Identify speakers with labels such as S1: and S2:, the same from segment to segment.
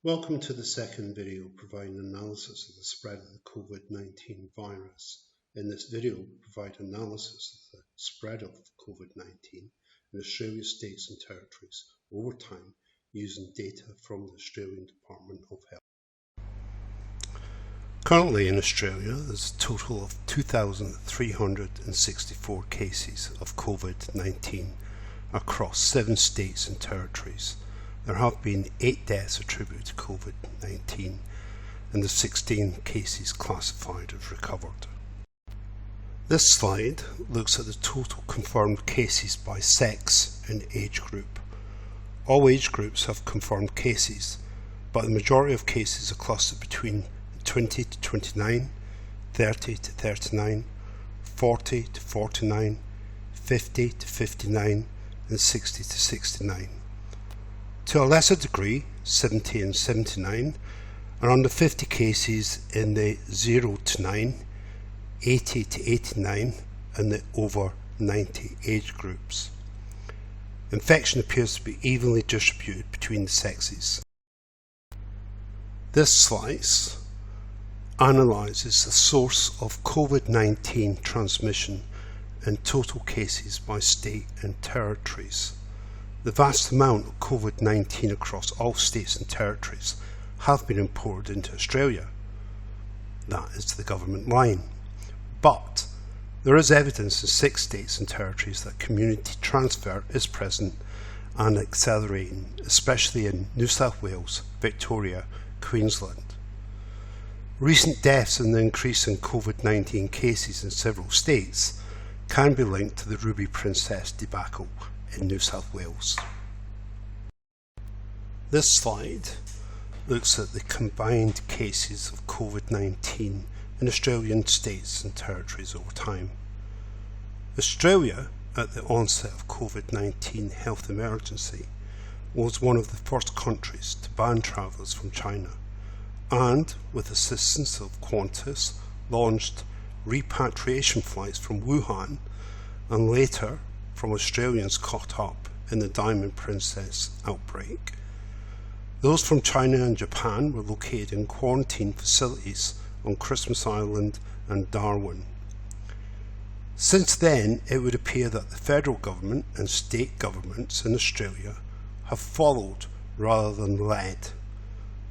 S1: Welcome to the second video providing analysis of the spread of the COVID-19 virus. In this video, we provide analysis of the spread of COVID-19 in Australia's states and territories over time using data from the Australian Department of Health. Currently in Australia, there's a total of 2,364 cases of COVID-19 across 7 states and territories. There have been 8 deaths attributed to COVID-19 and the 16 cases classified as recovered. This slide looks at the total confirmed cases by sex and age group. All age groups have confirmed cases, but the majority of cases are clustered between 20 to 29, 30 to 39, 40 to 49, 50 to 59 and 60 to 69. To a lesser degree, 70 and 79, are under 50 cases in the 0 to 9, 80 to 89 and the over 90 age groups. Infection appears to be evenly distributed between the sexes. This slice analyses the source of COVID-19 transmission and total cases by state and territories. The vast amount of COVID-19 across all states and territories have been imported into Australia. That is the government line. But there is evidence in 6 states and territories that community transfer is present and accelerating, especially in New South Wales, Victoria, Queensland. Recent deaths and the increase in COVID-19 cases in several states can be linked to the Ruby Princess debacle in New South Wales. This slide looks at the combined cases of COVID-19 in Australian states and territories over time. Australia, at the onset of COVID-19 health emergency, was one of the first countries to ban travellers from China and, with assistance of Qantas, launched repatriation flights from Wuhan and later from Australians caught up in the Diamond Princess outbreak. Those from China and Japan were located in quarantine facilities on Christmas Island and Darwin. Since then, it would appear that the federal government and state governments in Australia have followed rather than led.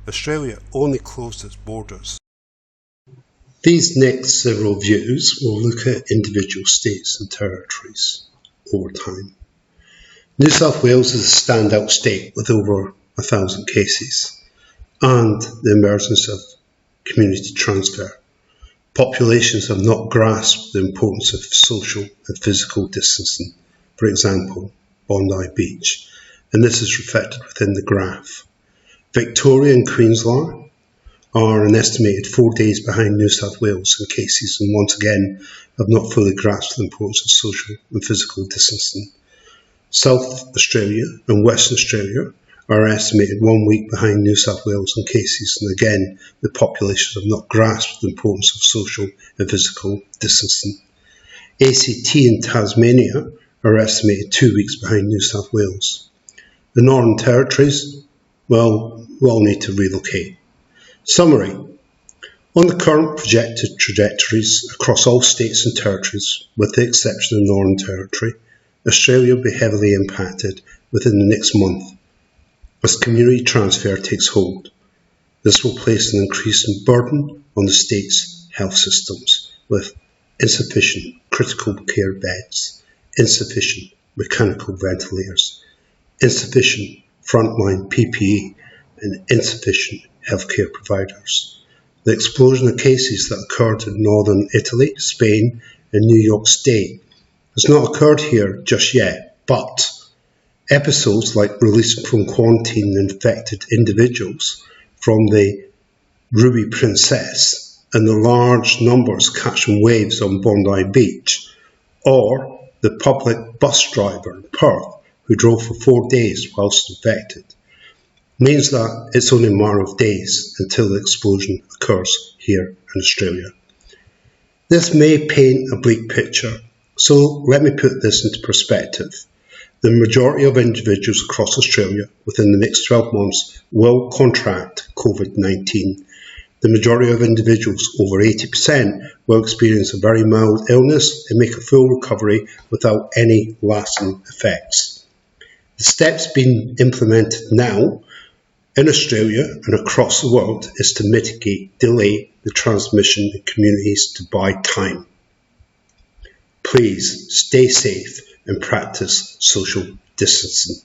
S1: Australia only closed its borders. These next several views will look at individual states and territories over time. New South Wales is a standout state with over 1,000 cases and the emergence of community transfer. Populations have not grasped the importance of social and physical distancing, for example, Bondi Beach, and this is reflected within the graph. Victoria and Queensland are an estimated 4 days behind New South Wales in cases and once again have not fully grasped the importance of social and physical distancing. South Australia and Western Australia are estimated 1 week behind New South Wales in cases and again the populations have not grasped the importance of social and physical distancing. ACT and Tasmania are estimated 2 weeks behind New South Wales. The Northern Territories, well, we'll need to relocate. Summary. On the current projected trajectories across all states and territories, with the exception of the Northern Territory, Australia will be heavily impacted within the next month as community transfer takes hold. This will place an increasing burden on the state's health systems with insufficient critical care beds, insufficient mechanical ventilators, insufficient frontline PPE and insufficient healthcare providers. The explosion of cases that occurred in northern Italy, Spain and New York State has not occurred here just yet, but episodes like releasing from quarantine infected individuals from the Ruby Princess and the large numbers catching waves on Bondi Beach, or the public bus driver in Perth who drove for 4 days whilst infected, means that it's only a matter of days until the explosion occurs here in Australia. This may paint a bleak picture, so let me put this into perspective. The majority of individuals across Australia within the next 12 months will contract COVID-19. The majority of individuals, over 80%, will experience a very mild illness and make a full recovery without any lasting effects. The steps being implemented now in Australia and across the world is to mitigate, delay the transmission in communities to buy time. Please stay safe and practice social distancing.